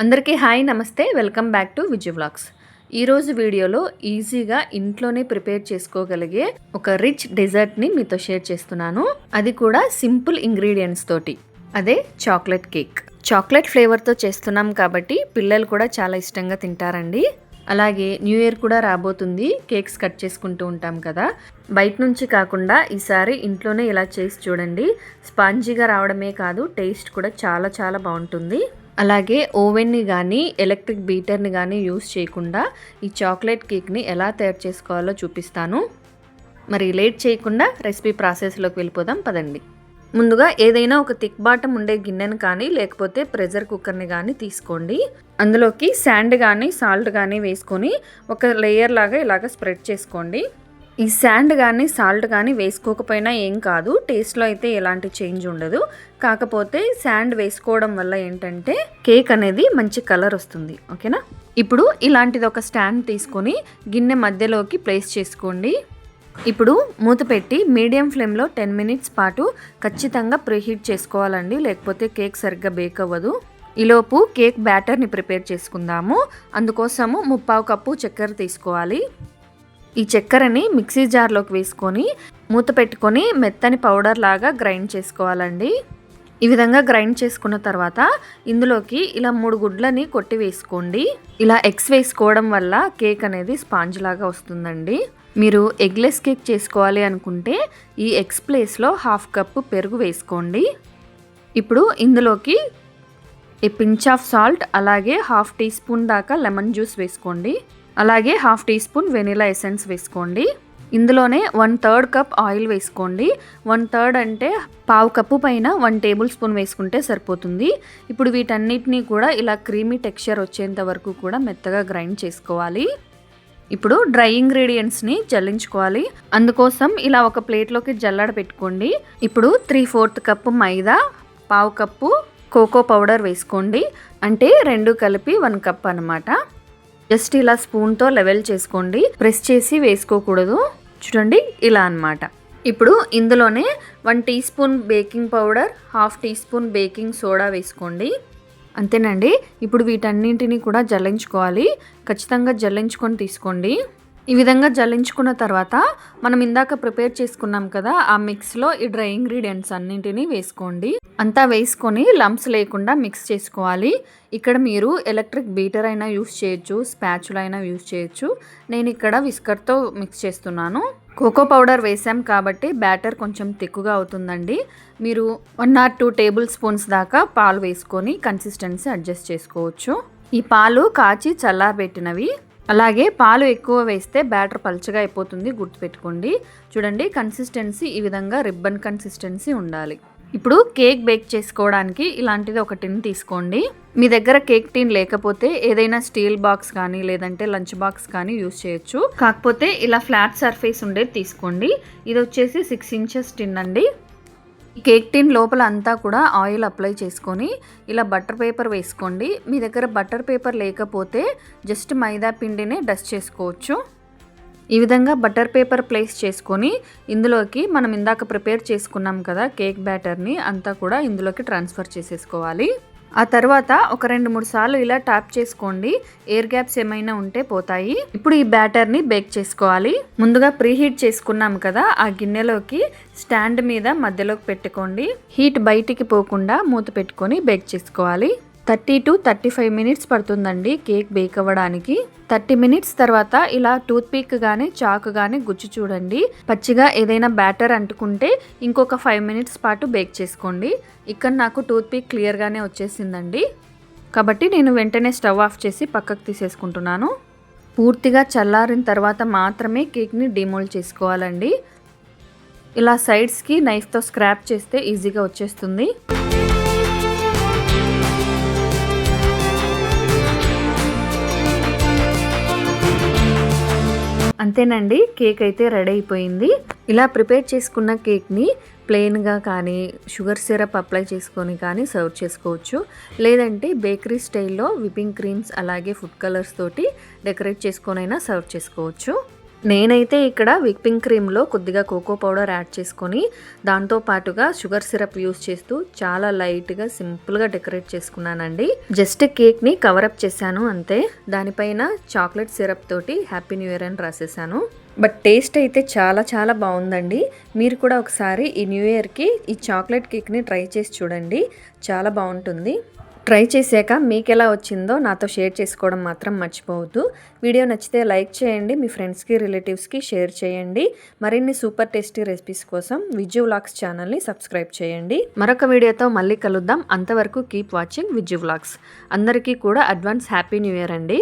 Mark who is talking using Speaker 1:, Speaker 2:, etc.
Speaker 1: అందరికీ హాయ్ నమస్తే welcome back to Vijay vlogs. ఈరోజు వీడియోలో ఈజీగా ఇంట్లోనే ప్రిపేర్ చేసుకోగలిగే ఒక రిచ్ డెజర్ట్ని మీతో షేర్ చేస్తున్నాను. అది కూడా సింపుల్ ఇంగ్రీడియంట్స్ తోటి. అదే చాక్లెట్ కేక్. చాక్లెట్ ఫ్లేవర్తో చేస్తున్నాం కాబట్టి పిల్లలు కూడా చాలా ఇష్టంగా తింటారండి. అలాగే న్యూ ఇయర్ కూడా రాబోతుంది. కేక్స్ కట్ చేసుకుంటూ ఉంటాం కదా, బయట నుంచి కాకుండా ఈసారి ఇంట్లోనే ఇలా చేసి చూడండి. స్పాంజీగా రావడమే కాదు, టేస్ట్ కూడా చాలా చాలా బాగుంటుంది. అలాగే ఓవెన్ని కానీ ఎలక్ట్రిక్ బీటర్ని కానీ యూస్ చేయకుండా ఈ చాక్లెట్ కేక్ని ఎలా తయారు చేసుకోవాలో చూపిస్తాను. మరి లేట్ చేయకుండా రెసిపీ ప్రాసెస్లోకి వెళ్ళిపోదాం పదండి. ముందుగా ఏదైనా ఒక థిక్ బాటం ఉండే గిన్నెను కానీ లేకపోతే ప్రెషర్ కుక్కర్ని కానీ తీసుకోండి. అందులోకి శాండ్ కానీ సాల్ట్ కానీ వేసుకొని ఒక లేయర్ లాగా ఇలాగ స్ప్రెడ్ చేసుకోండి. ఈ శాండ్ కానీ సాల్ట్ కానీ వేసుకోకపోయినా ఏం కాదు, టేస్ట్లో అయితే ఎలాంటి చేంజ్ ఉండదు. కాకపోతే శాండ్ వేసుకోవడం వల్ల ఏంటంటే కేక్ అనేది మంచి కలర్ వస్తుంది. ఓకేనా. ఇప్పుడు ఇలాంటిది ఒక స్టాండ్ తీసుకొని గిన్నె మధ్యలోకి ప్లేస్ చేసుకోండి. ఇప్పుడు మూత పెట్టి మీడియం ఫ్లేమ్లో 10 మినిట్స్ పాటు ఖచ్చితంగా ప్రీహీట్ చేసుకోవాలండి, లేకపోతే కేక్ సరిగ్గా బేక్ అవ్వదు. ఈలోపు కేక్ బ్యాటర్ని ప్రిపేర్ చేసుకుందాము. అందుకోసము 1/2 కప్పు చక్కెర తీసుకోవాలి. ఈ చక్కెరని మిక్సీ జార్లోకి వేసుకొని మూత పెట్టుకొని మెత్తని పౌడర్ లాగా గ్రైండ్ చేసుకోవాలండి. ఈ విధంగా గ్రైండ్ చేసుకున్న తర్వాత ఇందులోకి ఇలా 3 గుడ్లని కొట్టి వేసుకోండి. ఇలా ఎగ్స్ వేసుకోవడం వల్ల కేక్ అనేది స్పాంజ్ లాగా వస్తుందండి. మీరు ఎగ్లెస్ కేక్ చేసుకోవాలి అనుకుంటే ఈ ఎగ్స్ ప్లేస్లో 1/2 కప్పు పెరుగు వేసుకోండి. ఇప్పుడు ఇందులోకి ఈ పించ్ ఆఫ్ సాల్ట్, అలాగే 1/2 టీ స్పూన్ దాకా లెమన్ జ్యూస్ వేసుకోండి. అలాగే 1/2 టీ స్పూన్ వెనిలా ఎసెన్స్ వేసుకోండి. ఇందులోనే 1/3 కప్ ఆయిల్ వేసుకోండి. 1/3 అంటే 1/2 కప్పు పైన 1 టేబుల్ స్పూన్ వేసుకుంటే సరిపోతుంది. ఇప్పుడు వీటన్నిటినీ కూడా ఇలా క్రీమీ టెక్స్చర్ వచ్చేంత వరకు కూడా మెత్తగా గ్రైండ్ చేసుకోవాలి. ఇప్పుడు డ్రై ఇంగ్రీడియంట్స్ని జల్లించుకోవాలి. అందుకోసం ఇలా ఒక ప్లేట్లోకి జల్లడ పెట్టుకోండి. ఇప్పుడు 3/4 కప్పు మైదా, 1/2 కప్పు కోకో పౌడర్ వేసుకోండి. అంటే 2 కలిపి 1 కప్ అనమాట. జస్ట్ ఇలా స్పూన్తో లెవెల్ చేసుకోండి, ప్రెస్ చేసి వేసుకోకూడదు. చూడండి ఇలా అన్నమాట. ఇప్పుడు ఇందులోనే 1 teaspoon baking powder, 1/2 teaspoon baking soda వేసుకోండి. అంతేనండి. ఇప్పుడు వీటన్నింటినీ కూడా జల్లించుకోవాలి. ఖచ్చితంగా జల్లించుకొని తీసుకోండి. ఈ విధంగా జల్లించుకున్న తర్వాత మనం ఇందాక ప్రిపేర్ చేసుకున్నాం కదా, ఆ మిక్స్లో ఈ డ్రై ఇంగ్రీడియంట్స్ అన్నింటినీ వేసుకోండి. అంతా వేసుకొని లంప్స్ లేకుండా మిక్స్ చేసుకోవాలి. ఇక్కడ మీరు ఎలక్ట్రిక్ బీటర్ అయినా యూస్ చేయొచ్చు, స్పాచులా అయినా యూస్ చేయొచ్చు. నేను ఇక్కడ విస్కర్తో మిక్స్ చేస్తున్నాను. కోకో పౌడర్ వేసాం కాబట్టి బ్యాటర్ కొంచెం తిక్కుగా అవుతుందండి. మీరు 1 or 2 టేబుల్ స్పూన్స్ దాకా పాలు వేసుకొని కన్సిస్టెన్సీ అడ్జస్ట్ చేసుకోవచ్చు. ఈ పాలు కాచి చల్లారబెట్టినవి. అలాగే పాలు ఎక్కువ వేస్తే బ్యాటర్ పల్చగా అయిపోతుంది, గుర్తుపెట్టుకోండి. చూడండి కన్సిస్టెన్సీ ఈ విధంగా రిబ్బన్ కన్సిస్టెన్సీ ఉండాలి. ఇప్పుడు కేక్ బేక్ చేసుకోవడానికి ఇలాంటిది ఒక టిన్ తీసుకోండి. మీ దగ్గర కేక్ టిన్ లేకపోతే ఏదైనా స్టీల్ బాక్స్ కానీ లేదంటే లంచ్ బాక్స్ కానీ యూస్ చేయొచ్చు. కాకపోతే ఇలా ఫ్లాట్ సర్ఫేస్ ఉండేది తీసుకోండి. ఇది వచ్చేసి 6 ఇంచెస్ టిన్ అండి. ఈ కేక్ టిన్ లోపల అంతా కూడా ఆయిల్ అప్లై చేసుకొని ఇలా బటర్ పేపర్ వేసుకోండి. మీ దగ్గర బటర్ పేపర్ లేకపోతే జస్ట్ మైదా పిండినే డస్ట్ చేసుకోవచ్చు. ఈ విధంగా బటర్ పేపర్ ప్లేస్ చేసుకొని ఇందులోకి మనం ఇందాక ప్రిపేర్ చేసుకున్నాం కదా కేక్ బ్యాటర్ని అంతా కూడా ఇందులోకి ట్రాన్స్ఫర్ చేసేసుకోవాలి. ఆ తర్వాత ఒక 2-3 సార్లు ఇలా ట్యాప్ చేసుకోండి, ఎయిర్ గ్యాప్స్ ఏమైనా ఉంటే పోతాయి. ఇప్పుడు ఈ బ్యాటర్ని బేక్ చేసుకోవాలి. ముందుగా ప్రీహీట్ చేసుకున్నాం కదా, ఆ గిన్నెలోకి స్టాండ్ మీద మధ్యలోకి పెట్టుకోండి. హీట్ బయటికి పోకుండా మూత పెట్టుకొని బేక్ చేసుకోవాలి. 30 to 35 మినిట్స్ పడుతుందండి కేక్ బేక్ అవ్వడానికి. 30 మినిట్స్ తర్వాత ఇలా టూత్ పిక్ కానీ చాకు కానీ గుచ్చి చూడండి. పచ్చిగా ఏదైనా బ్యాటర్ అంటుకుంటే ఇంకొక 5 మినిట్స్ పాటు బేక్ చేసుకోండి. ఇక్కడ నాకు టూత్ పిక్ క్లియర్గానే వచ్చేసిందండి, కాబట్టి నేను వెంటనే స్టవ్ ఆఫ్ చేసి పక్కకు తీసేసుకుంటున్నాను. పూర్తిగా చల్లారిన తర్వాత మాత్రమే కేక్ని డిమోల్డ్ చేసుకోవాలండి. ఇలా సైడ్స్కి నైఫ్తో స్క్రాప్ చేస్తే ఈజీగా వచ్చేస్తుంది. అంతేనండి, కేక్ అయితే రెడీ అయిపోయింది. ఇలా ప్రిపేర్ చేసుకున్న కేక్ని ప్లెయిన్గా కానీ షుగర్ సిరప్ అప్లై చేసుకొని కానీ సర్వ్ చేసుకోవచ్చు. లేదంటే బేకరీ స్టైల్లో విప్పింగ్ క్రీమ్స్ అలాగే ఫుడ్ కలర్స్ తోటి డెకరేట్ చేసుకొనైనా సర్వ్ చేసుకోవచ్చు. నేనైతే ఇక్కడ విప్పింగ్ క్రీమ్లో కొద్దిగా కోకో పౌడర్ యాడ్ చేసుకొని దాంతో పాటుగా షుగర్ సిరప్ యూస్ చేస్తూ చాలా లైట్గా సింపుల్గా డెకరేట్ చేసుకున్నానండి. జస్ట్ కేక్ని కవరప్ చేశాను అంతే. దానిపైన చాక్లెట్ సిరప్ తోటి హ్యాపీ న్యూ ఇయర్ అని రాసేసాను. బట్ టేస్ట్ అయితే చాలా చాలా బాగుందండి. మీరు కూడా ఒకసారి ఈ న్యూ ఇయర్కి ఈ చాక్లెట్ కేక్ని ట్రై చేసి చూడండి, చాలా బాగుంటుంది. ట్రై చేశాక మీకు ఎలా వచ్చిందో నాతో షేర్ చేసుకోవడం మాత్రం మర్చిపోవద్దు. వీడియో నచ్చితే లైక్ చేయండి, మీ ఫ్రెండ్స్కి రిలేటివ్స్కి షేర్ చేయండి. మరిన్ని సూపర్ టేస్టీ రెసిపీస్ కోసం విజ్జు వ్లాగ్స్ ఛానల్ని సబ్స్క్రైబ్ చేయండి. మరొక వీడియోతో మళ్ళీ కలుద్దాం. అంతవరకు కీప్ వాచింగ్ విజ్జు వ్లాగ్స్. అందరికీ కూడా అడ్వాన్స్ హ్యాపీ న్యూ ఇయర్ అండి.